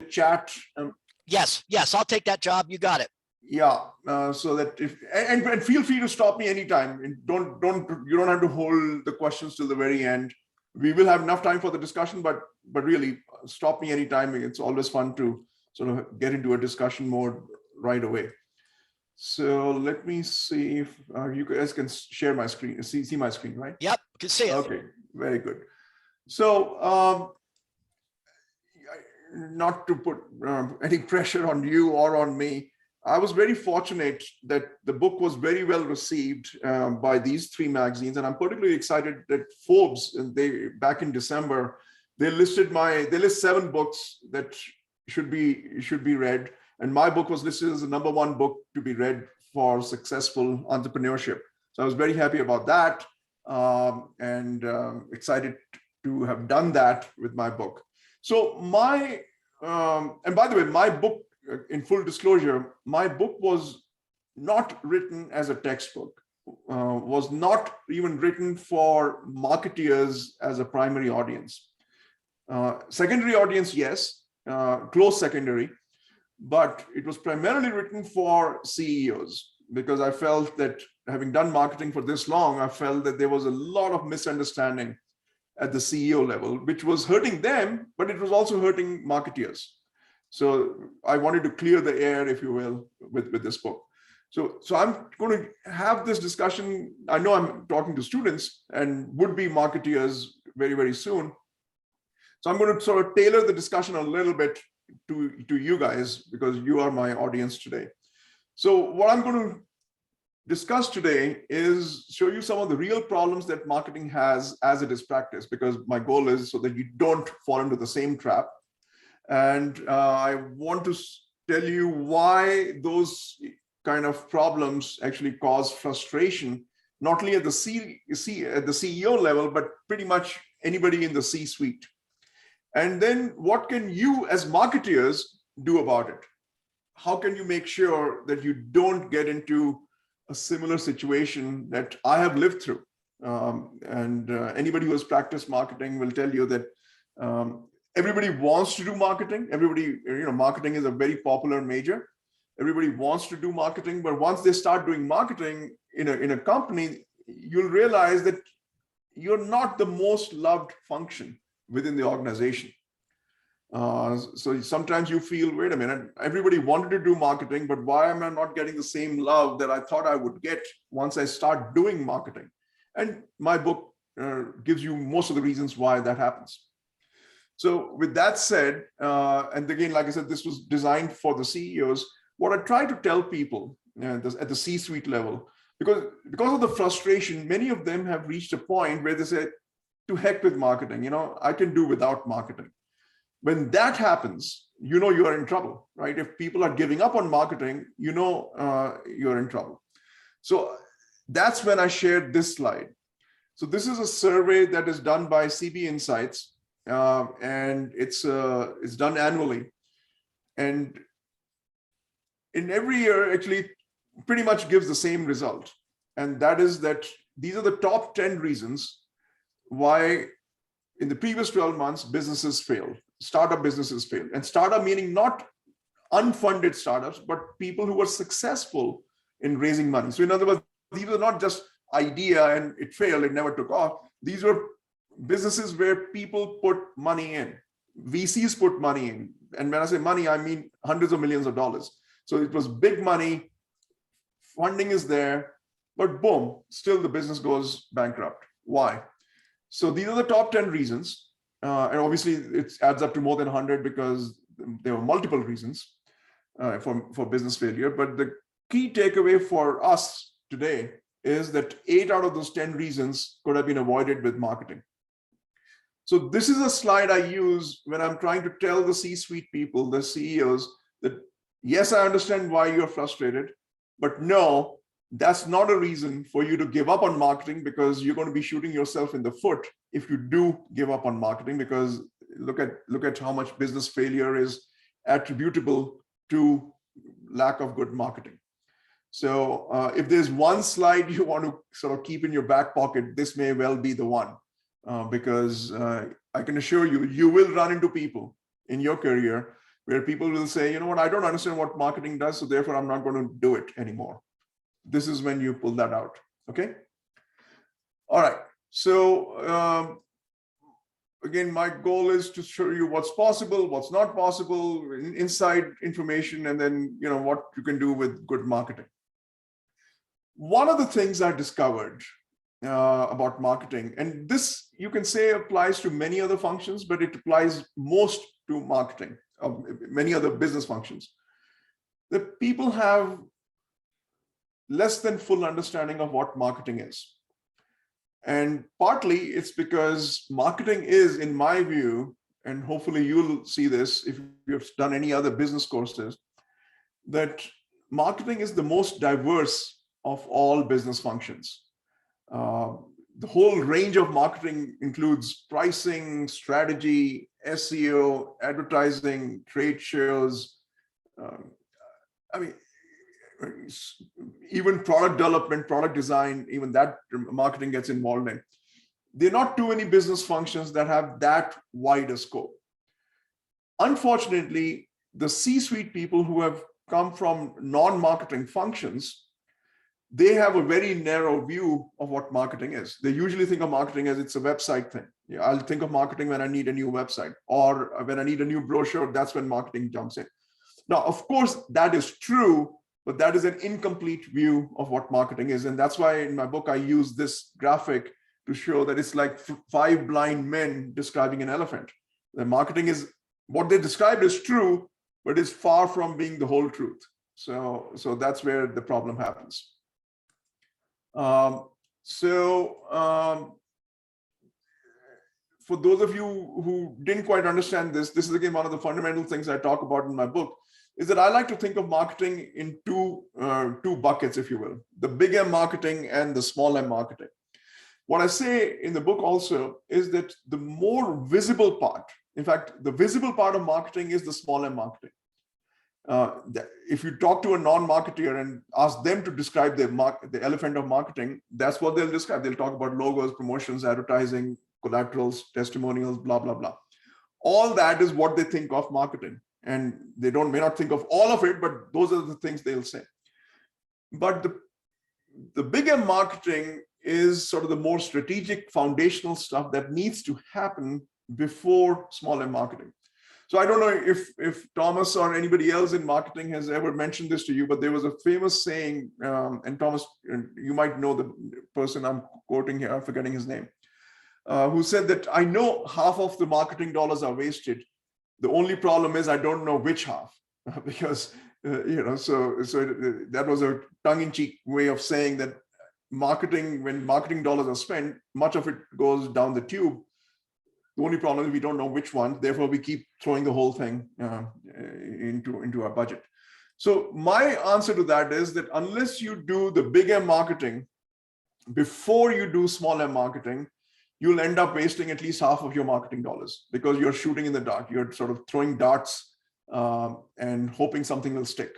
chat. Yes, I'll take that job. You got it. Yeah, so that if and feel free to stop me anytime. And you don't have to hold the questions till the very end. We will have enough time for the discussion, but really stop me anytime. It's always fun to sort of get into a discussion mode right away. So let me see if you guys can share my screen, see my screen, right? Yep, can see it. Okay, very good. So not to put any pressure on you or on me, I was very fortunate that the book was very well received by these three magazines, and I'm particularly excited that Forbes, back in December, they list 7 books that should be read, and my book was listed as the #1 book to be read for successful entrepreneurship. So I was very happy about that, and excited to have done that with my book. So and by the way, my book, in full disclosure, my book was not written as a textbook, was not even written for marketeers as a primary audience. Secondary audience, yes, close secondary, but it was primarily written for CEOs, because I felt that, having done marketing for this long, I felt that there was a lot of misunderstanding at the CEO level, which was hurting them, but it was also hurting marketeers. So I wanted to clear the air, if you will, with this book. So I'm going to have this discussion. I know I'm talking to students and would-be marketeers very, very soon. So I'm going to sort of tailor the discussion a little bit to you guys, because you are my audience today. So what I'm going to discuss today is show you some of the real problems that marketing has as it is practiced, because my goal is so that you don't fall into the same trap. And I want to tell you why those kind of problems actually cause frustration, not only at the CEO level, but pretty much anybody in the C-suite. And then what can you as marketeers do about it? How can you make sure that you don't get into a similar situation that I have lived through? Anybody who has practiced marketing will tell you that everybody wants to do marketing. Everybody, marketing is a very popular major. Everybody wants to do marketing, but once they start doing marketing in a company, you'll realize that you're not the most loved function within the organization. So sometimes you feel, wait a minute, everybody wanted to do marketing, but why am I not getting the same love that I thought I would get once I start doing marketing? And my book gives you most of the reasons why that happens. So with that said, and again, like I said, this was designed for the CEOs. What I try to tell people at the C-suite level, because of the frustration, many of them have reached a point where they say, to heck with marketing, I can do without marketing. When that happens, you are in trouble, right? If people are giving up on marketing, you're in trouble. So that's when I shared this slide. So this is a survey that is done by CB Insights, and it's done annually. And in every year, actually, pretty much gives the same result. And that is that these are the top 10 reasons why in the previous 12 months, businesses failed, startup businesses failed. And startup meaning not unfunded startups, but people who were successful in raising money. So in other words, these were not just idea and it failed, it never took off. These were businesses where people put money in. VCs put money in. And when I say money, I mean hundreds of millions of dollars. So it was big money, funding is there, but boom, still the business goes bankrupt. Why? So these are the top 10 reasons. And obviously it adds up to more than 100 because there were multiple reasons for business failure. But the key takeaway for us today is that 8 out of those 10 reasons could have been avoided with marketing. So this is a slide I use when I'm trying to tell the C-suite people, the CEOs, that yes, I understand why you're frustrated, but no, that's not a reason for you to give up on marketing, because you're going to be shooting yourself in the foot if you do give up on marketing, because look at how much business failure is attributable to lack of good marketing. So if there's one slide you want to sort of keep in your back pocket, this may well be the one, because I can assure you, you will run into people in your career where people will say, you know what, I don't understand what marketing does, so therefore I'm not going to do it anymore. This is when you pull that out. Okay. All right. So again, my goal is to show you what's possible, what's not possible, inside information, and then what you can do with good marketing. One of the things I discovered about marketing, and this you can say applies to many other functions, but it applies most to marketing, many other business functions, that people have less than full understanding of what marketing is. And partly it's because marketing is, in my view, and hopefully you'll see this if you've done any other business courses, that marketing is the most diverse of all business functions. The whole range of marketing includes pricing, strategy, SEO, advertising, trade shows. I mean, even product development, product design, even that marketing gets involved in. There are not too many business functions that have that wide a scope. Unfortunately, the C-suite people who have come from non-marketing functions, they have a very narrow view of what marketing is. They usually think of marketing as it's a website thing. Yeah, I'll think of marketing when I need a new website, or when I need a new brochure, that's when marketing jumps in. Now, of course, that is true, but that is an incomplete view of what marketing is. And that's why in my book, I use this graphic to show that it's like 5 blind men describing an elephant. The marketing is, what they described is true, but it's far from being the whole truth. So that's where the problem happens. For those of you who didn't quite understand this is again one of the fundamental things I talk about in my book, is that I like to think of marketing in two buckets, if you will, the big M marketing and the small m marketing. What I say in the book also is that the more visible part, in fact, the visible part of marketing is the small m marketing. If you talk to a non-marketer and ask them to describe the elephant of marketing, that's what they'll describe. They'll talk about logos, promotions, advertising, collaterals, testimonials, blah, blah, blah. All that is what they think of marketing. And they may not think of all of it, but those are the things they'll say. But the bigger marketing is sort of the more strategic foundational stuff that needs to happen before small m marketing. So I don't know if Thomas or anybody else in marketing has ever mentioned this to you, but there was a famous saying, and Thomas, you might know the person I'm quoting here, I'm forgetting his name, who said that I know half of the marketing dollars are wasted. The only problem is I don't know which half, because, so that was a tongue-in-cheek way of saying that when marketing dollars are spent, much of it goes down the tube. The only problem is we don't know which one. Therefore, we keep throwing the whole thing into our budget. So my answer to that is that unless you do the big M marketing before you do small m marketing, you'll end up wasting at least half of your marketing dollars, because you're shooting in the dark. You're sort of throwing darts and hoping something will stick.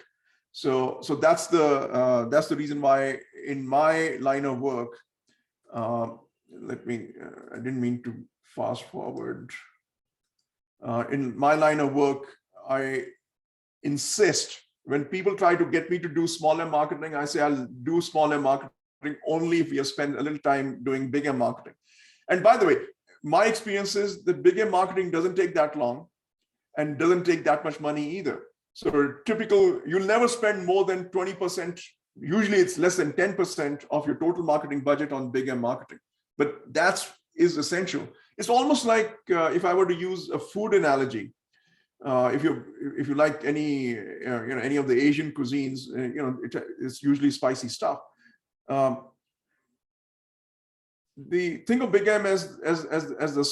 So that's the reason why in my line of work, I didn't mean to fast forward. In my line of work, I insist when people try to get me to do small m marketing, I say I'll do small m marketing only if we have spent a little time doing big M marketing. And by the way, my experience is that big M marketing doesn't take that long and doesn't take that much money either. So typical, you'll never spend more than 20%. Usually it's less than 10% of your total marketing budget on big M marketing. But that is essential. It's almost like if I were to use a food analogy, if you like any of the Asian cuisines, it's usually spicy stuff. Think of big M as the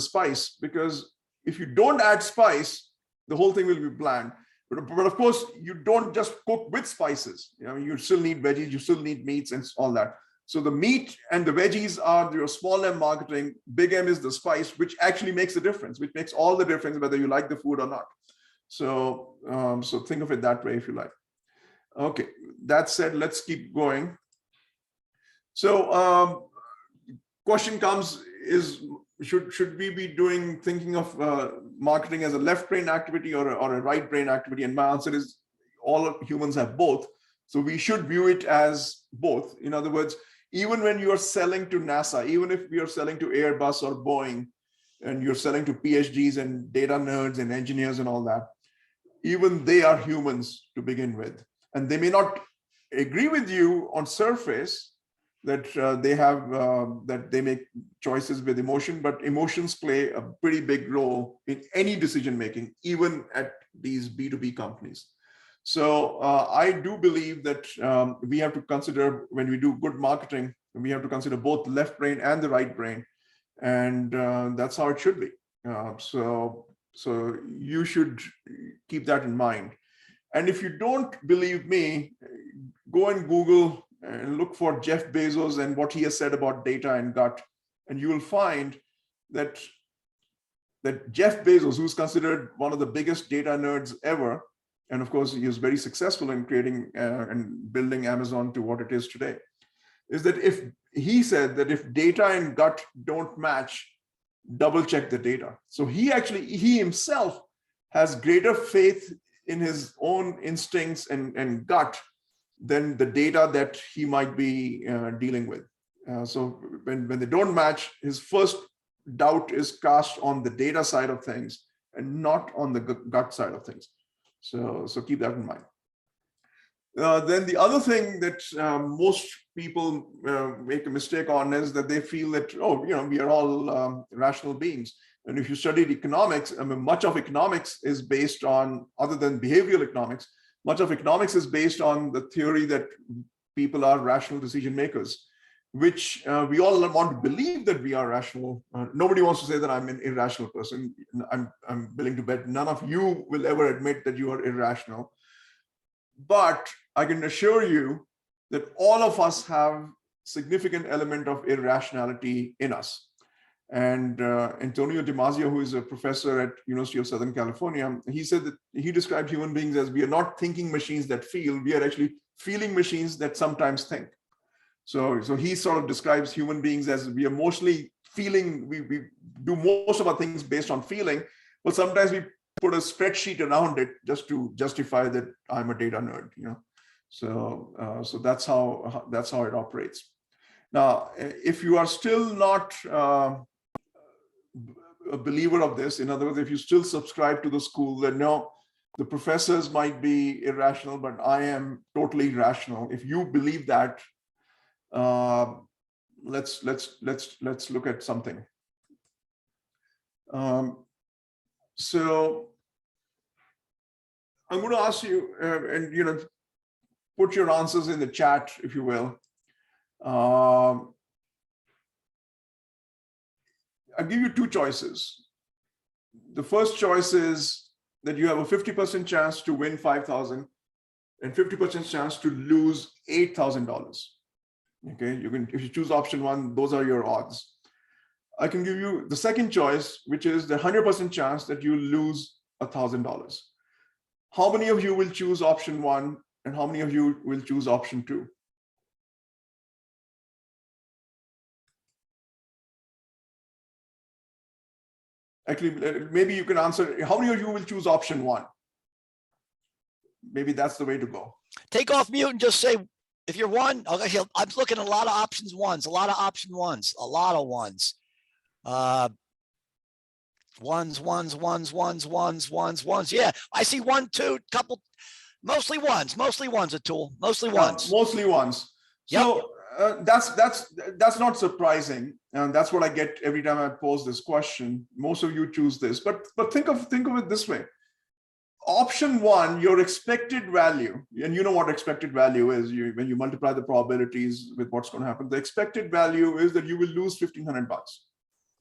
spice, because if you don't add spice, the whole thing will be bland. But of course, you don't just cook with spices. You still need veggies, you still need meats and all that. So the meat and the veggies are your small m marketing. Big M is the spice, which actually makes a difference, which makes all the difference whether you like the food or not. So think of it that way if you like. Okay, that said, let's keep going. So question comes is, should we be thinking of marketing as a left brain activity or a right brain activity? And my answer is all humans have both. So we should view it as both. In other words, even when you are selling to NASA, even if we are selling to Airbus or Boeing, and you're selling to PhDs and data nerds and engineers and all that, even they are humans to begin with. And they may not agree with you on surface that that they make choices with emotion, but emotions play a pretty big role in any decision making, even at these B2B companies. So I do believe that we have to consider, when we do good marketing, we have to consider both left brain and the right brain, and that's how it should be. So you should keep that in mind. And if you don't believe me, go and Google and look for Jeff Bezos and what he has said about data and gut, and you will find that Jeff Bezos, who's considered one of the biggest data nerds ever, and of course he is very successful in creating and building Amazon to what it is today, is that if he said that if data and gut don't match, double check the data. So he himself has greater faith in his own instincts and gut than the data that he might be dealing with. So when they don't match, his first doubt is cast on the data side of things and not on the gut side of things. So keep that in mind. Then the other thing that most people make a mistake on is that they feel that, we are all rational beings. And if you studied economics, I mean, much of economics is based on, other than behavioral economics, much of economics is based on the theory that people are rational decision makers, which we all want to believe that we are rational. Nobody wants to say that I'm an irrational person. I'm willing to bet none of you will ever admit that you are irrational. But I can assure you that all of us have significant element of irrationality in us. And Antonio Damasio, who is a professor at University of Southern California, he said that he described human beings as, we are not thinking machines that feel, we are actually feeling machines that sometimes think. So he sort of describes human beings as, we are mostly feeling, we do most of our things based on feeling, but sometimes we put a spreadsheet around it just to justify that I'm a data nerd, So that's how it operates. Now, if you are still not a believer of this, in other words, if you still subscribe to the school that no, the professors might be irrational, but I am totally rational. If you believe that, let's look at something. So I'm going to ask you, and put your answers in the chat, if you will. I'll give you two choices. The first choice is that you have a 50% chance to win $5,000 and 50% chance to lose $8,000. Okay, if you choose option one, those are your odds. I can give you the second choice, which is the 100% chance that you lose $1,000. How many of you will choose option one, and how many of you will choose option two? Actually, maybe you can answer, how many of you will choose option one? Maybe that's the way to go. Take off mute and just say, if you're one, okay, I'm looking at a lot of options ones, a lot of option ones, a lot of ones. Ones. Yeah, I see one, two, couple, mostly ones, Atul, mostly ones. Mostly ones. So that's not surprising, and that's what I get every time I pose this question. Most of you choose this, but think of it this way. Option one, your expected value, and you know what expected value is. When you multiply the probabilities with what's going to happen, the expected value is that you will lose $1,500.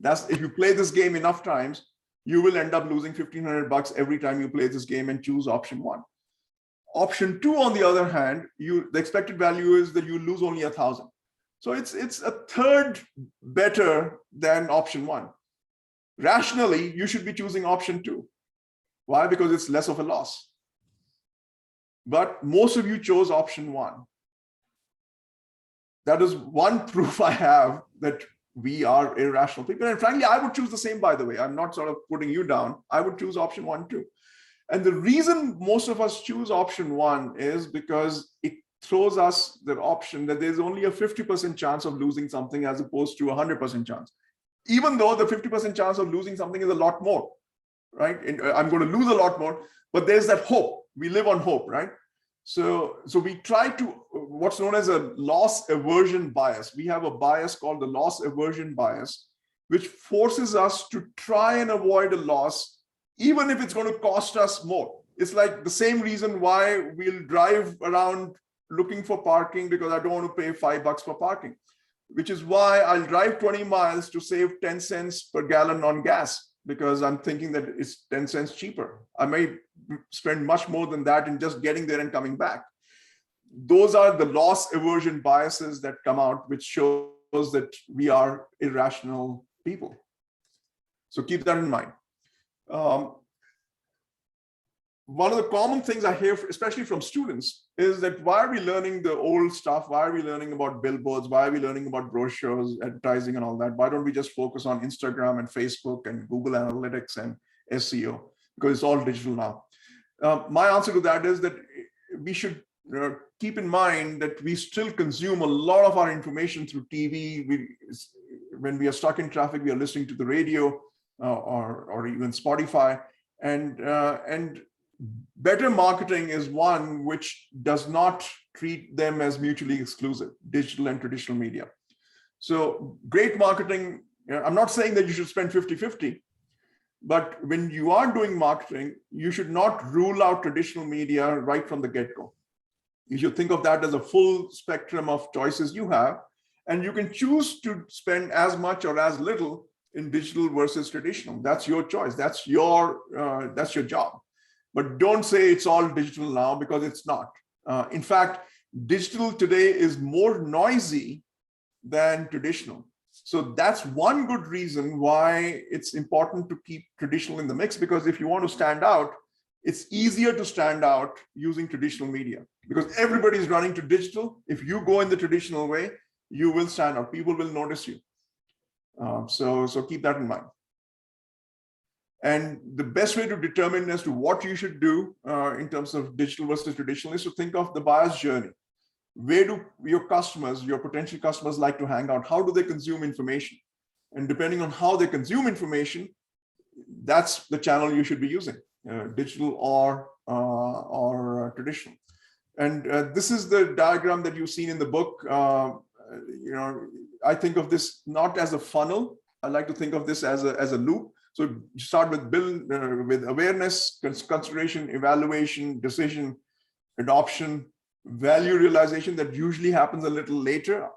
That's, if you play this game enough times, you will end up losing $1,500 every time you play this game and choose option one. Option two, on the other hand, the expected value is that you lose only 1,000. So it's a third better than option one. Rationally, you should be choosing option two. Why? Because it's less of a loss. But most of you chose option one. That is one proof I have that we are irrational people. And frankly, I would choose the same, by the way. I'm not sort of putting you down. I would choose option 1 too. And the reason most of us choose option 1 is because it throws us the option that there's only a 50% chance of losing something as opposed to a 100% chance. Even though the 50% chance of losing something is a lot more, right? I'm going to lose a lot more, but there's that hope. We live on hope, right? So we try to, what's known as a loss aversion bias. We have a bias called the loss aversion bias, which forces us to try and avoid a loss, even if it's going to cost us more. It's like the same reason why we'll drive around looking for parking, because I don't want to pay $5 for parking, which is why I'll drive 20 miles to save 10 cents per gallon on gas, because I'm thinking that it's 10 cents cheaper. I may spend much more than that in just getting there and coming back. Those are the loss aversion biases that come out, which shows that we are irrational people. So keep that in mind. One of the common things I hear, especially from students, is that why are we learning the old stuff? Why are we learning about billboards? Why are we learning about brochures, advertising and all that? Why don't we just focus on Instagram and Facebook and Google Analytics and SEO? Because it's all digital now. My answer to that is that we should keep in mind that we still consume a lot of our information through TV. When we are stuck in traffic, we are listening to the radio or even Spotify. And better marketing is one which does not treat them as mutually exclusive, digital and traditional media. So great marketing, I'm not saying that you should spend 50-50, but when you are doing marketing, you should not rule out traditional media right from the get-go. You should think of that as a full spectrum of choices you have, and you can choose to spend as much or as little in digital versus traditional. That's your choice. That's your job. But don't say it's all digital now, because it's not. In fact, digital today is more noisy than traditional. So that's one good reason why it's important to keep traditional in the mix, because if you want to stand out, it's easier to stand out using traditional media, because everybody's running to digital. If you go in the traditional way, you will stand out. People will notice you. So keep that in mind. And the best way to determine as to what you should do in terms of digital versus traditional is to think of the buyer's journey. Where do your customers, your potential customers, like to hang out? How do they consume information? And depending on how they consume information, that's the channel you should be using, digital or traditional. And this is the diagram that you've seen in the book. I think of this not as a funnel. I like to think of this as a loop. So you start with awareness, consideration, evaluation, decision, adoption, value realization. That usually happens a little later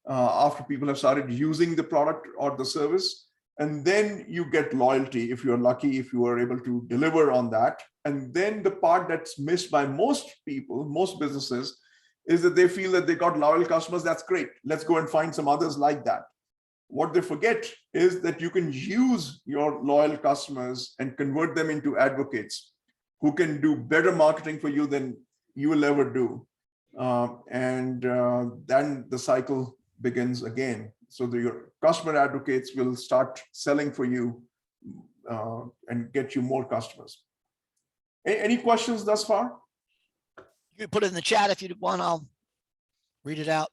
after people have started using the product or the service. And then you get loyalty if you're lucky, if you are able to deliver on that. And then the part that's missed by most people, most businesses, is that they feel that they got loyal customers. That's great. Let's go and find some others like that. What they forget is that you can use your loyal customers and convert them into advocates who can do better marketing for you than you will ever do. And then the cycle begins again. So your customer advocates will start selling for you and get you more customers. Any questions thus far? You can put it in the chat if you want. I'll read it out.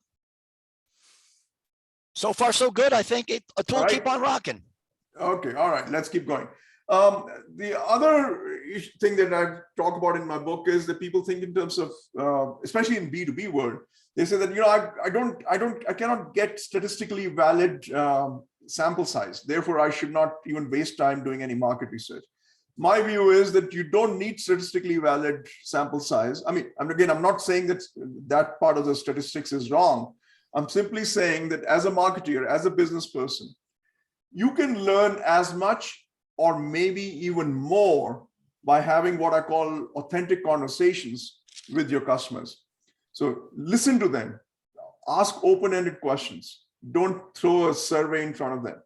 So far, so good. I think Atul, keep on rocking. Okay, all right, let's keep going. The other thing that I talk about in my book is that people think in terms of, especially in B2B world, they say that, I cannot get statistically valid sample size. Therefore, I should not even waste time doing any market research. My view is that you don't need statistically valid sample size. I mean, again, I'm not saying that that part of the statistics is wrong. I'm simply saying that as a marketer, as a business person, you can learn as much or maybe even more by having what I call authentic conversations with your customers. So listen to them, ask open-ended questions. Don't throw a survey in front of them.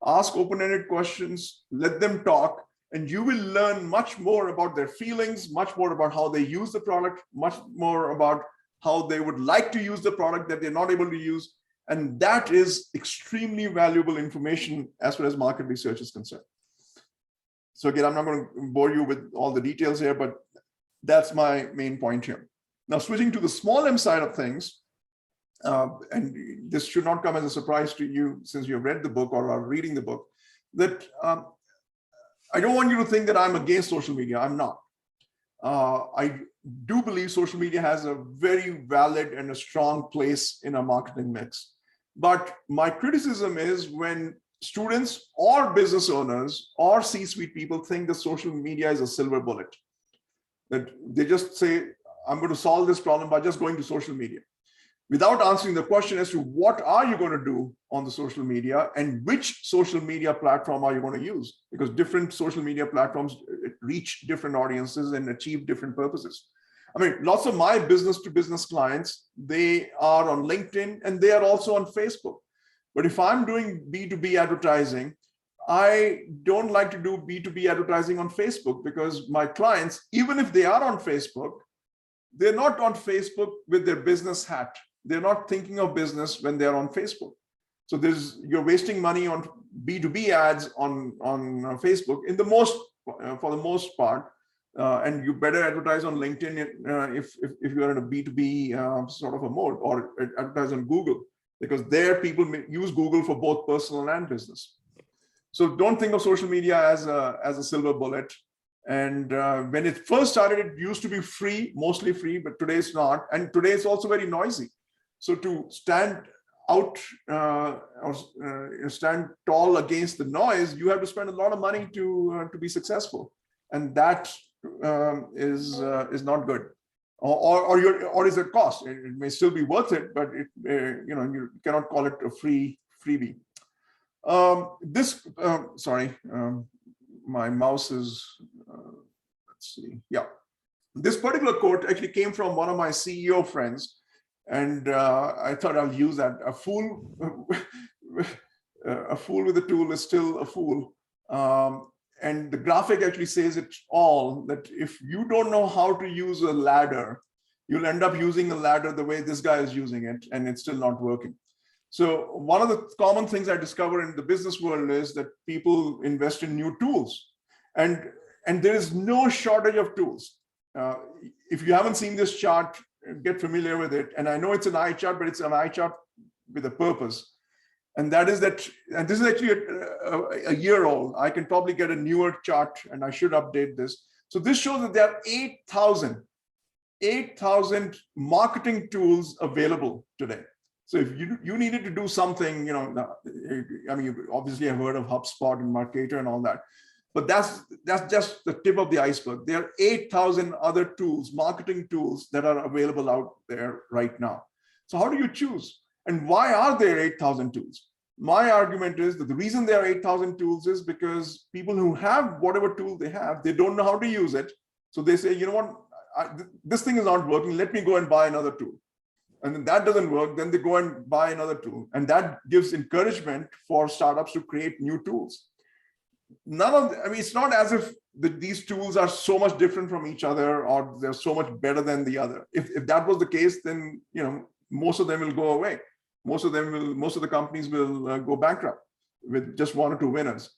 Ask open-ended questions, let them talk, and you will learn much more about their feelings, much more about how they use the product, much more about how they would like to use the product that they're not able to use. And that is extremely valuable information as far as market research is concerned. So again, I'm not going to bore you with all the details here, but that's my main point here. Now, switching to the small m side of things, and this should not come as a surprise to you since you've read the book or are reading the book, that I don't want you to think that I'm against social media. I'm not. I do believe social media has a very valid and a strong place in our marketing mix. But my criticism is when students or business owners or C-suite people think that social media is a silver bullet, that they just say, I'm going to solve this problem by just going to social media, without answering the question as to what are you going to do on the social media and which social media platform are you going to use, because different social media platforms reach different audiences and achieve different purposes. I mean, lots of my business to business clients, they are on LinkedIn and they are also on Facebook. But if I'm doing B2B advertising, I don't like to do B2B advertising on Facebook, because my clients, even if they are on Facebook, they're not on Facebook with their business hat. They're not thinking of business when they're on Facebook. So you're wasting money on B2B ads on Facebook for the most part. And you better advertise on LinkedIn if you're in a B2B sort of a mode, or advertise on Google, because there people use Google for both personal and business. So don't think of social media as a silver bullet. And when it first started, it used to be free, mostly free, but today it's not. And today it's also very noisy. So to stand out or stand tall against the noise, you have to spend a lot of money to be successful, and that is not good. Or is it cost? It may still be worth it, but you cannot call it a freebie. My mouse is. Let's see. Yeah, this particular quote actually came from one of my CEO friends. And I thought I'll use that. A fool with a tool is still a fool. And the graphic actually says it all, that if you don't know how to use a ladder, you'll end up using a ladder the way this guy is using it, and it's still not working. So one of the common things I discover in the business world is that people invest in new tools. And there is no shortage of tools. If you haven't seen this chart, get familiar with it. And I know it's an eye chart, but it's an eye chart with a purpose. And that is that, and this is actually a year old. I can probably get a newer chart, and I should update this. So this shows that there are 8,000 marketing tools available today. So if you needed to do something, I mean, you obviously have heard of HubSpot and Marketer and all that. But that's just the tip of the iceberg. There are 8,000 other tools, marketing tools, that are available out there right now. So how do you choose? And why are there 8,000 tools? My argument is that the reason there are 8,000 tools is because people who have whatever tool they have, they don't know how to use it. So they say, you know what, this thing is not working. Let me go and buy another tool. And then that doesn't work. Then they go and buy another tool. And that gives encouragement for startups to create new tools. It's not as if these tools are so much different from each other, or they're so much better than the other. If that was the case, then most of them will go away. Most of the companies will go bankrupt with just one or two winners.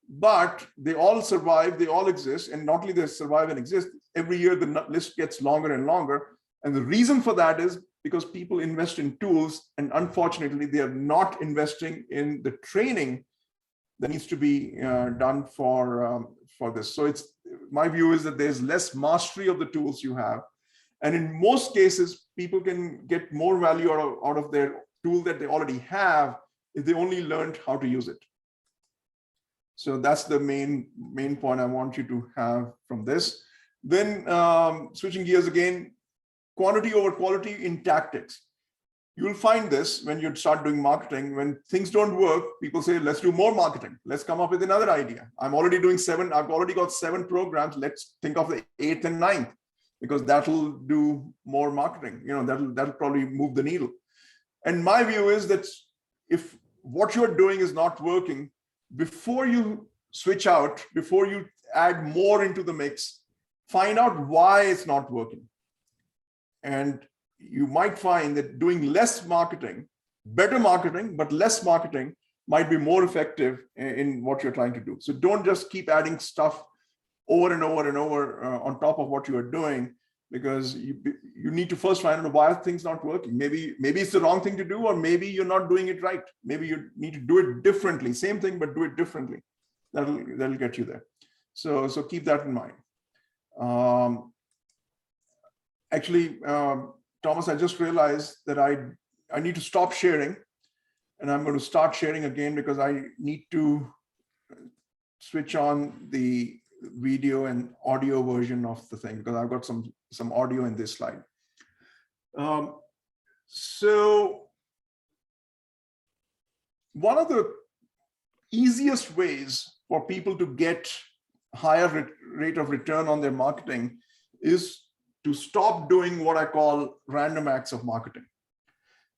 But they all survive, they all exist, and not only they survive and exist, every year the list gets longer and longer. And the reason for that is because people invest in tools, and unfortunately, they are not investing in the training that needs to be done for this. So my view is that there's less mastery of the tools you have. And in most cases, people can get more value out of their tool that they already have if they only learned how to use it. So that's the main point I want you to have from this. Then switching gears again, quantity over quality in tactics. You'll find this when you start doing marketing. When things don't work, people say, let's do more marketing. Let's come up with another idea. I'm already doing 7. I've already got 7 programs. Let's think of the 8th and 9th, because that'll do more marketing. That'll probably move the needle. And my view is that if what you're doing is not working, before you switch out, before you add more into the mix, find out why it's not working. And you might find that doing less marketing better marketing, but less marketing might be more effective in what you're trying to do. So don't just keep adding stuff over and over and over on top of what you are doing, because you need to first find out why are things not working. Maybe it's the wrong thing to do, or maybe you're not doing it right. Maybe you need to do it differently. Same thing, but do it differently. That'll get you there. So keep that in mind. Actually, Thomas, I just realized that I need to stop sharing, and I'm going to start sharing again because I need to switch on the video and audio version of the thing, because I've got some audio in this slide. So one of the easiest ways for people to get higher rate of return on their marketing is to stop doing what I call random acts of marketing.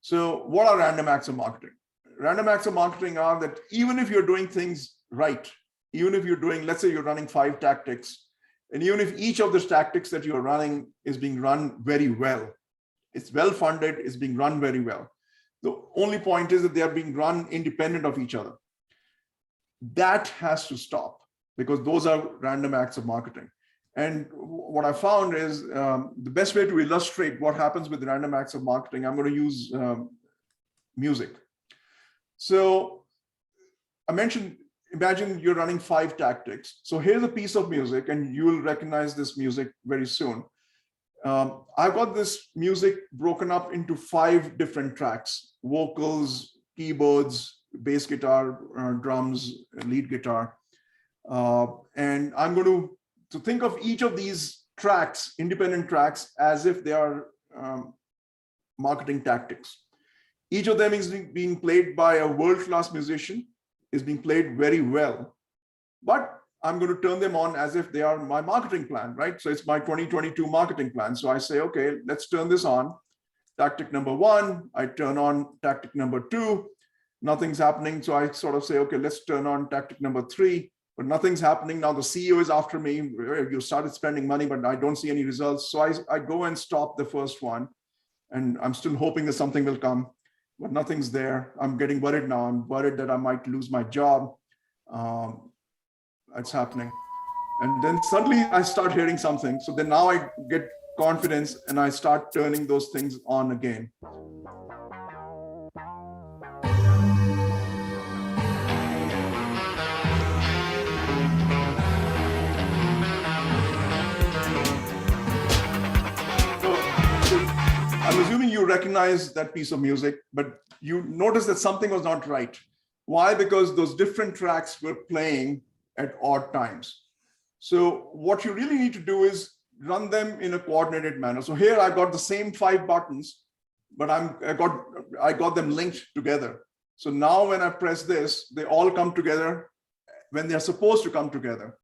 So what are random acts of marketing? Random acts of marketing are that even if you're doing things right, even if you're doing, let's say you're running 5 tactics, and even if each of those tactics that you're running is being run very well, it's well funded, it's being run very well. The only point is that they are being run independent of each other. That has to stop, because those are random acts of marketing. And what I found is the best way to illustrate what happens with random acts of marketing, I'm going to use music. So I mentioned, imagine you're running 5 tactics. So here's a piece of music, and you will recognize this music very soon. I've got this music broken up into 5 different tracks: vocals, keyboards, bass guitar, drums, lead guitar. And I'm going to think of each of these tracks, independent tracks, as if they are marketing tactics. Each of them is being played by a world-class musician, is being played very well, but I'm going to turn them on as if they are my marketing plan, right? So it's my 2022 marketing plan. So I say, okay, let's turn this on. Tactic number 1, I turn on tactic number 2, nothing's happening. So I sort of say, okay, let's turn on tactic number 3, but nothing's happening. Now the CEO is after me. You started spending money, but I don't see any results. So I go and stop the first one, and I'm still hoping that something will come, but nothing's there. I'm getting worried now. I'm worried that I might lose my job. It's happening. And then suddenly I start hearing something. So then now I get confidence and I start turning those things on again. I'm assuming you recognize that piece of music, but you notice that something was not right. Why? Because those different tracks were playing at odd times. So what you really need to do is run them in a coordinated manner. So here I've got the same 5 buttons, but I got them linked together. So now when I press this, they all come together when they're supposed to come together.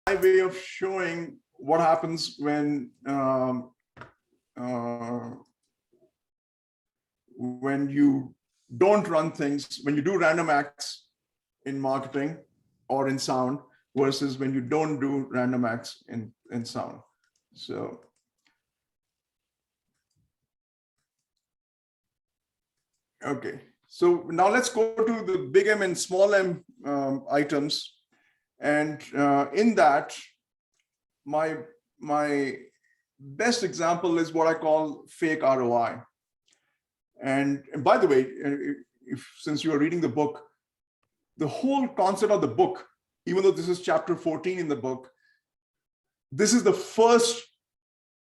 My way of showing what happens when you don't run things, when you do random acts in marketing or in sound, versus when you don't do random acts in sound. So okay, so now let's go to the big M and small m items. And in that, my best example is what I call fake ROI. And by the way, since you are reading the book, the whole concept of the book, even though this is chapter 14 in the book, this is the first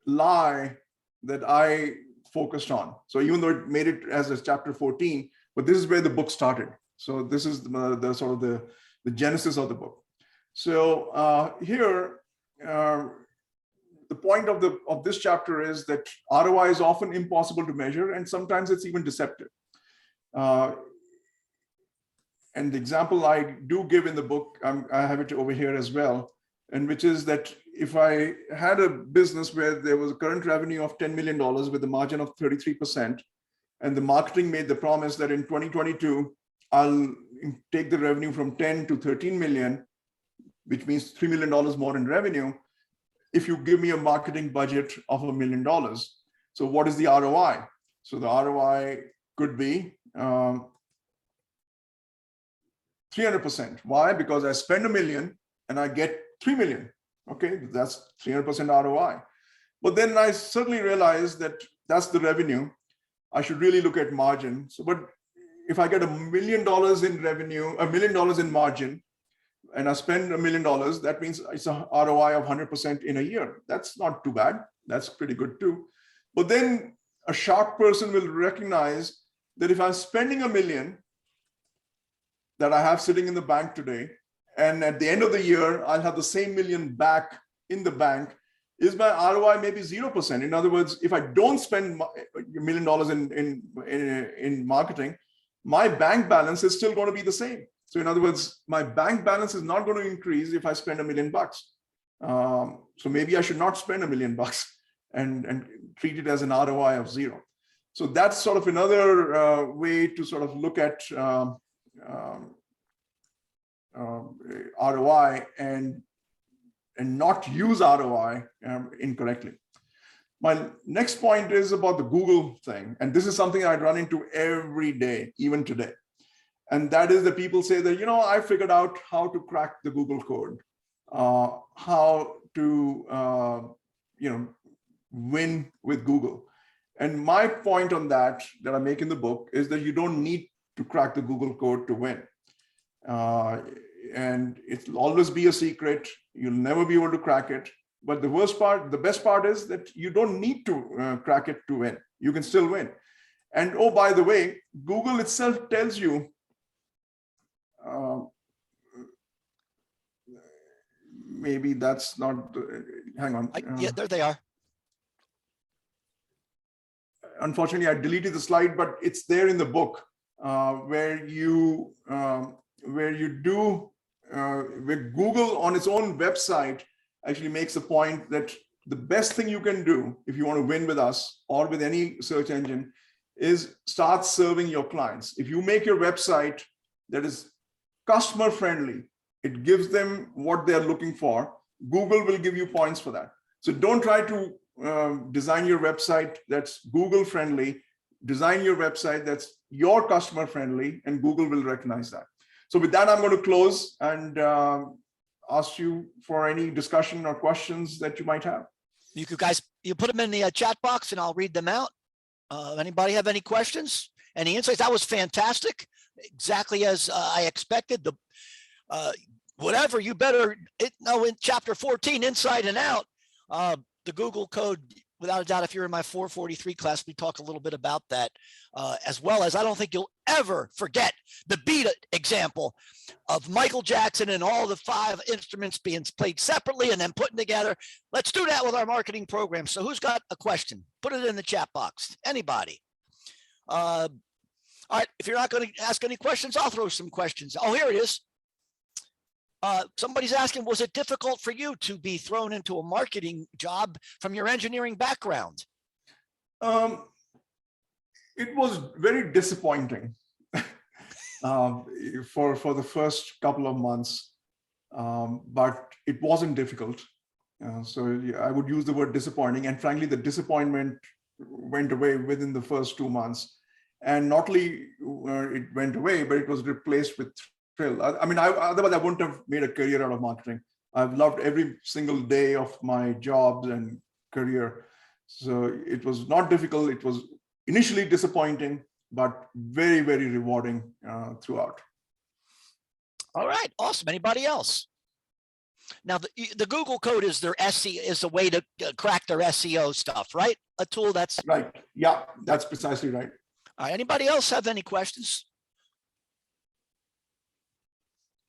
lie that I focused on. So even though it made it as a chapter 14, but this is where the book started. So this is the sort of the genesis of the book. So here, the point of this chapter is that ROI is often impossible to measure, and sometimes it's even deceptive. And the example I do give in the book, I have it over here as well, and which is that if I had a business where there was a current revenue of $10 million with a margin of 33%, and the marketing made the promise that in 2022, I'll take the revenue from 10 to 13 million, which means $3 million more in revenue, if you give me a marketing budget of $1 million. So what is the ROI? So the ROI could be 300%. Why? Because I spend $1 million and I get 3 million. Okay, that's 300% ROI. But then I certainly realized that that's the revenue. I should really look at margin. So, but if I get $1 million in revenue, $1 million in margin, and I spend $1 million, that means it's a ROI of 100% in a year. That's not too bad. That's pretty good too. But then a sharp person will recognize that if I'm spending $1 million that I have sitting in the bank today, and at the end of the year, I'll have the same $1 million back in the bank, is my ROI maybe 0%. In other words, if I don't spend $1 million in marketing, my bank balance is still going to be the same. So in other words, my bank balance is not going to increase if I spend $1 million. So maybe I should not spend $1 million and treat it as an ROI of 0. So that's sort of another way to sort of look at ROI and not use ROI incorrectly. My next point is about the Google thing. And this is something I run into every day, even today. And that is that people say that, I figured out how to crack the Google code, how to, win with Google. And my point on that I make in the book is that you don't need to crack the Google code to win. And it'll always be a secret. You'll never be able to crack it. But the best part is that you don't need to crack it to win. You can still win. And oh, by the way, Google itself tells you, maybe that's not, hang on. Yeah, there they are. Unfortunately, I deleted the slide, but it's there in the book where Google on its own website actually makes a point that the best thing you can do if you want to win with us or with any search engine is start serving your clients. If you make your website that is customer friendly, it gives them what they're looking for, Google will give you points for that. So don't try to design your website that's Google friendly. Design your website that's your customer friendly, and Google will recognize that. So with that, I'm going to close and ask you for any discussion or questions that you might have. You guys, you put them in the chat box and I'll read them out. Anybody have any questions, any insights? That was fantastic. Exactly as I expected. Whatever, you better know in chapter 14, inside and out, the Google code, without a doubt, if you're in my 443 class, we talk a little bit about that, as well as I don't think you'll ever forget the beat example of Michael Jackson and all the 5 instruments being played separately and then putting together. Let's do that with our marketing program. So who's got a question? Put it in the chat box. Anybody? All right, if you're not going to ask any questions, I'll throw some questions. Oh, here it is. Somebody's asking, was it difficult for you to be thrown into a marketing job from your engineering background? It was very disappointing for the first couple of months, but it wasn't difficult. So I would use the word disappointing, and frankly, the disappointment went away within the first 2 months. And not only it went away, but it was replaced with thrill. I mean, otherwise I wouldn't have made a career out of marketing. I've loved every single day of my jobs and career. So it was not difficult. It was initially disappointing, but very, very rewarding throughout. All right, awesome. Anybody else? Now, the Google code is their SEO, is a way to crack their SEO stuff, right? Atul, that's right. Yeah, that's precisely right. All right, anybody else have any questions?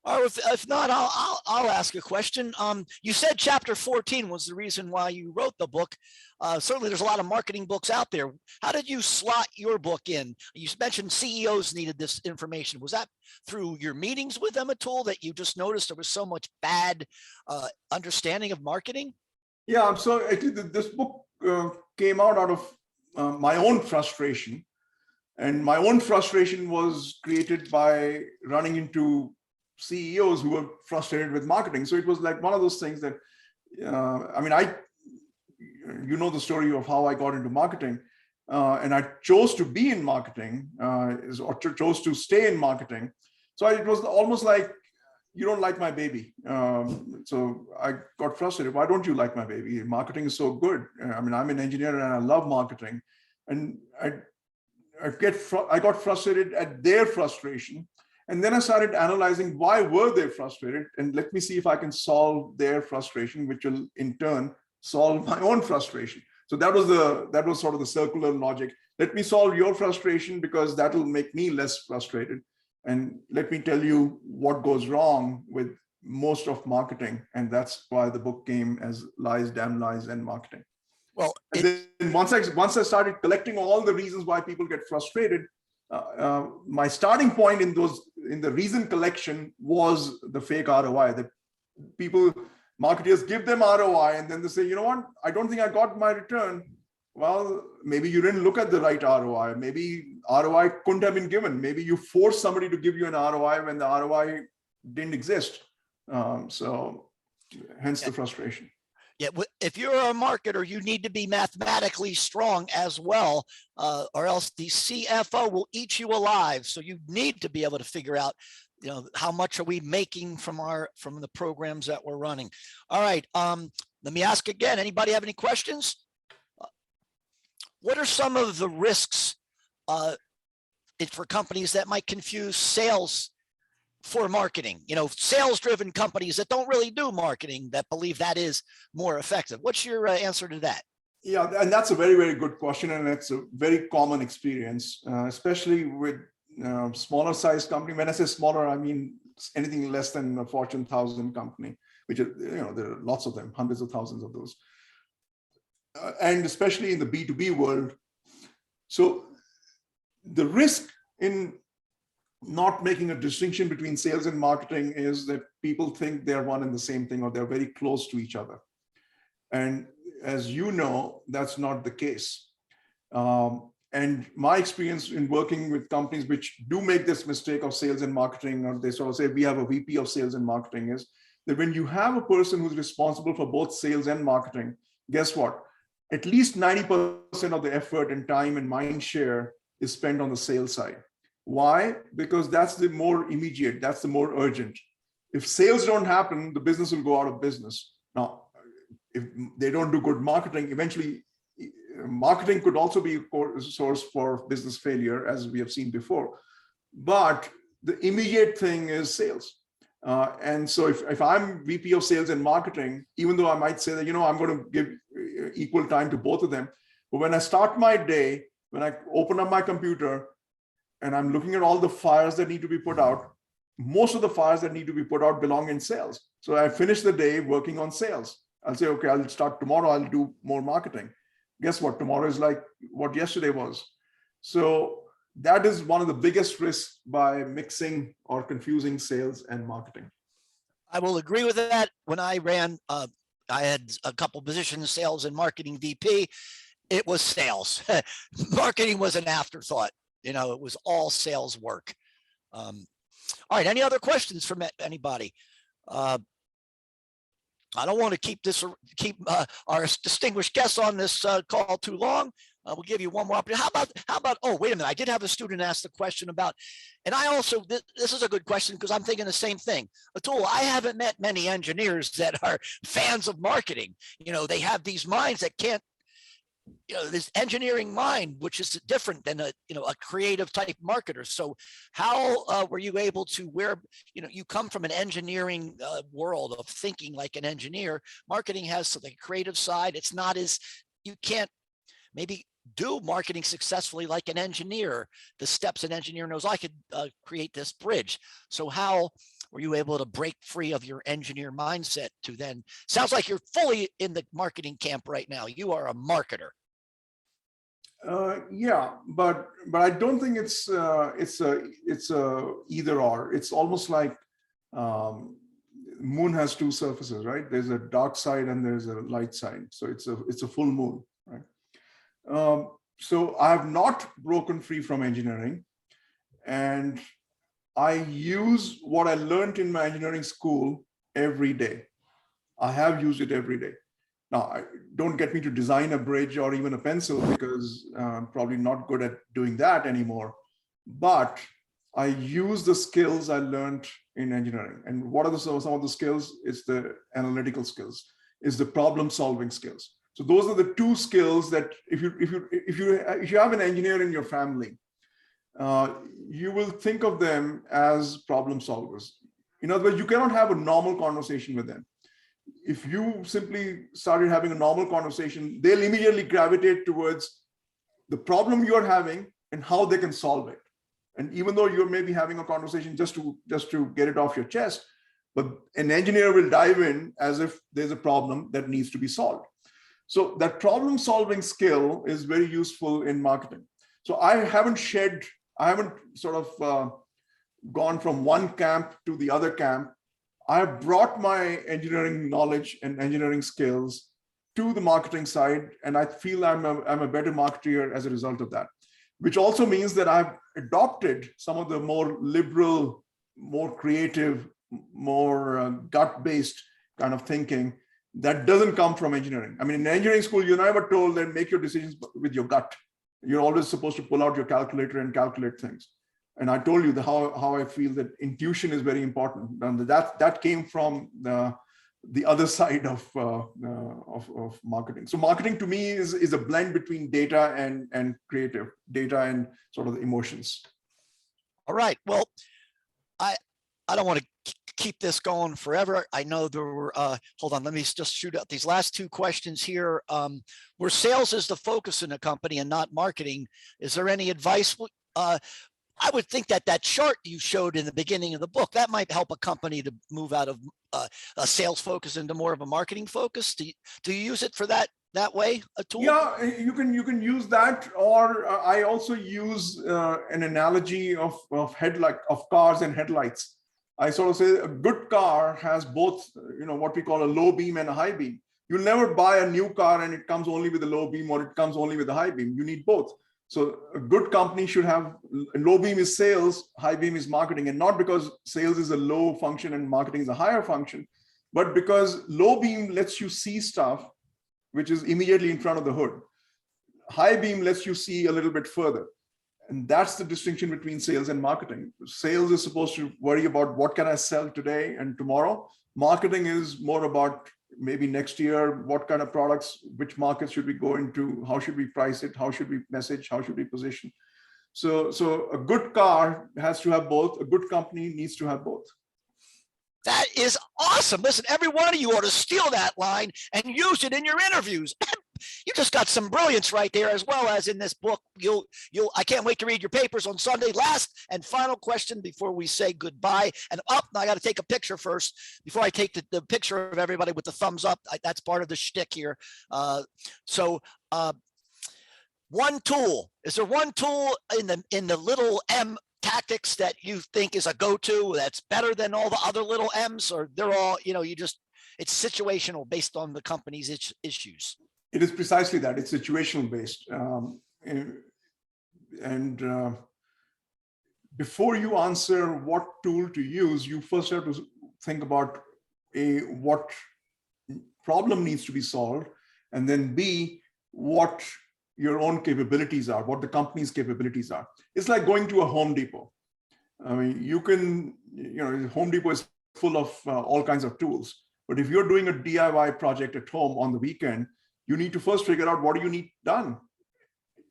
Or if not, I'll ask a question. You said chapter 14 was the reason why you wrote the book. Certainly, there's a lot of marketing books out there. How did you slot your book in? You mentioned CEOs needed this information. Was that through your meetings with them, Atul, that you just noticed there was so much bad understanding of marketing? Yeah, so actually this book came out of my own frustration. And my own frustration was created by running into CEOs who were frustrated with marketing. So it was like one of those things that, you know the story of how I got into marketing, and I chose to be in marketing, or chose to stay in marketing. So it was almost like, you don't like my baby. So I got frustrated. Why don't you like my baby? Marketing is so good. I'm an engineer and I love marketing. And I got frustrated at their frustration. And then I started analyzing why were they frustrated, and let me see if I can solve their frustration, which will in turn solve my own frustration. So that was sort of the circular logic. Let me solve your frustration because that will make me less frustrated. And let me tell you what goes wrong with most of marketing. And that's why the book came as Lies, Damn Lies, and Marketing. Well, and then once I started collecting all the reasons why people get frustrated, my starting point in the reason collection was the fake ROI. That marketers give them ROI and then they say, you know what, I don't think I got my return. Well, maybe you didn't look at the right ROI. Maybe ROI couldn't have been given. Maybe you forced somebody to give you an ROI when the ROI didn't exist. So hence the frustration. Yeah, if you're a marketer, you need to be mathematically strong as well, or else the CFO will eat you alive. So you need to be able to figure out, how much are we making from the programs that we're running. All right, let me ask again. Anybody have any questions? What are some of the risks for companies that might confuse sales for marketing? Sales-driven companies that don't really do marketing, that believe that is more effective. What's your answer to that? Yeah, and that's a very, very good question, and it's a very common experience, especially with smaller size company. When I say smaller, I mean anything less than a Fortune 1000 company, which is, there are lots of them, hundreds of thousands of those. And especially in the B2B world. So the risk in not making a distinction between sales and marketing is that people think they're one and the same thing, or they're very close to each other. And as you know, that's not the case. And my experience in working with companies which do make this mistake of sales and marketing, or they sort of say, we have a VP of sales and marketing, is that when you have a person who's responsible for both sales and marketing, guess what? At least 90% of the effort and time and mind share is spent on the sales side. Why? Because that's the more immediate, that's the more urgent. If sales don't happen, the business will go out of business. Now, if they don't do good marketing, eventually marketing could also be a source for business failure, as we have seen before. But the immediate thing is sales. And so if I'm VP of sales and marketing, even though I might say that, I'm going to give equal time to both of them, but when I start my day, when I open up my computer and I'm looking at all the fires that need to be put out, most of the fires that need to be put out belong in sales. So I finish the day working on sales. I'll say, okay, I'll start tomorrow, I'll do more marketing. Guess what? Tomorrow is like what yesterday was. So that is one of the biggest risks by mixing or confusing sales and marketing. I will agree with that. When I ran, I had a couple positions, sales and marketing VP. It was sales. Marketing was an afterthought. It was all sales work. All right. Any other questions from anybody? I don't want to keep our distinguished guests on this call too long. We'll give you one more opportunity. How about, oh, wait a minute. I did have a student ask the question about, and I also, this is a good question because I'm thinking the same thing. Atul, I haven't met many engineers that are fans of marketing. They have these minds that can't, this engineering mind, which is different than a creative type marketer. So how were you able to, you come from an engineering world of thinking like an engineer. Marketing has the creative side. It's not as, you can't maybe do marketing successfully like an engineer. The steps an engineer knows. I could create this bridge. So how were you able to break free of your engineer mindset to then, sounds like you're fully in the marketing camp right now. You are a marketer. Yeah, but I don't think it's a either or. It's almost like moon has two surfaces, right? There's a dark side and there's a light side. So it's a full moon, right? So I have not broken free from engineering, and I use what I learned in my engineering school every day. I have used it every day. Now, don't get me to design a bridge or even a pencil, because I'm probably not good at doing that anymore. But I use the skills I learned in engineering. And what are some of the skills? It's the analytical skills, it's the problem solving skills. So those are the two skills that if you have an engineer in your family, you will think of them as problem solvers. In other words, you cannot have a normal conversation with them. If you simply started having a normal conversation, they'll immediately gravitate towards the problem you're having and how they can solve it. And even though you're maybe having a conversation just to get it off your chest, but an engineer will dive in as if there's a problem that needs to be solved. So that problem solving skill is very useful in marketing. So I haven't sort of gone from one camp to the other camp. I have brought my engineering knowledge and engineering skills to the marketing side, and I feel I'm a better marketer as a result of that, which also means that I've adopted some of the more liberal, more creative, more gut-based kind of thinking that doesn't come from engineering. I mean, in engineering school, you're never told that make your decisions with your gut. You're always supposed to pull out your calculator and calculate things. And I told you how I feel that intuition is very important, and that came from the other side of marketing. So marketing to me is a blend between data and creative, data and sort of the emotions. All right. Well, I don't want to keep this going forever. I know there were, hold on, let me just shoot out these last two questions here. Where sales is the focus in a company and not marketing, is there any advice? I would think that chart you showed in the beginning of the book, that might help a company to move out of a sales focus into more of a marketing focus. Do you use it for that way, Atul? Yeah, you can use that, or I also use an analogy of cars and headlights. I sort of say a good car has both, what we call a low beam and a high beam. You'll never buy a new car and it comes only with a low beam, or it comes only with a high beam. You need both. So a good company should have low beam is sales, high beam is marketing, and not because sales is a low function and marketing is a higher function, but because low beam lets you see stuff which is immediately in front of the hood. High beam lets you see a little bit further. And that's the distinction between sales and marketing. Sales is supposed to worry about what can I sell today and tomorrow. Marketing is more about maybe next year, what kind of products, which markets should we go into, how should we price it, how should we message, how should we position. So a good car has to have both. A good company needs to have both. That is awesome. Listen, every one of you ought to steal that line and use it in your interviews. You just got some brilliance right there, as well as in this book. I can't wait to read your papers on Sunday. Last and final question before we say goodbye. And I got to take a picture first before I take the picture of everybody with the thumbs up. That's part of the shtick here. One tool. Is there one tool in the little M tactics that you think is a go-to that's better than all the other little M's, or they're all, it's situational based on the company's issues? It is precisely that. It's situational based. Before you answer what tool to use, you first have to think about what problem needs to be solved, and then B, what your own capabilities are, what the company's capabilities are. It's like going to a Home Depot. I mean, Home Depot is full of all kinds of tools. But if you're doing a DIY project at home on the weekend, you need to first figure out what do you need done.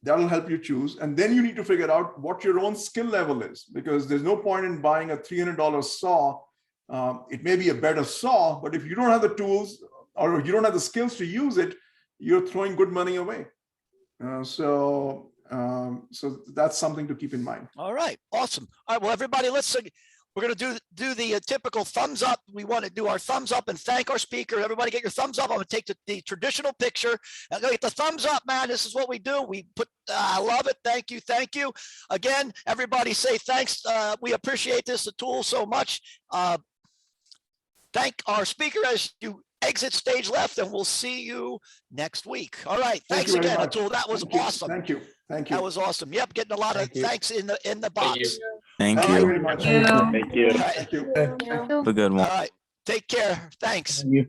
That'll help you choose. And then you need to figure out what your own skill level is, because there's no point in buying a $300 saw. It may be a better saw, but if you don't have the tools or you don't have the skills to use it, you're throwing good money away. So that's something to keep in mind. All right, awesome. All right, well, everybody, we're going to do the typical thumbs up. We want to do our thumbs up and thank our speaker. Everybody get your thumbs up. I'm going to take the traditional picture. I'm going to get the thumbs up, man. This is what we do. I love it. Thank you. Thank you. Again, everybody say thanks. We appreciate this, Atul, so much. Thank our speaker as you exit stage left, and we'll see you next week. All right. Thank Thanks you very again, much. Atul. That was Thank you. awesome. Thank you. Thank you. That was awesome. Yep, getting a lot of Thank you. thanks in the Thank box. you. Thank All Thank you you. very much. Thank you. Thank you. All right. Thank you. Have a good one. All right. Take care. Thanks. Thank you.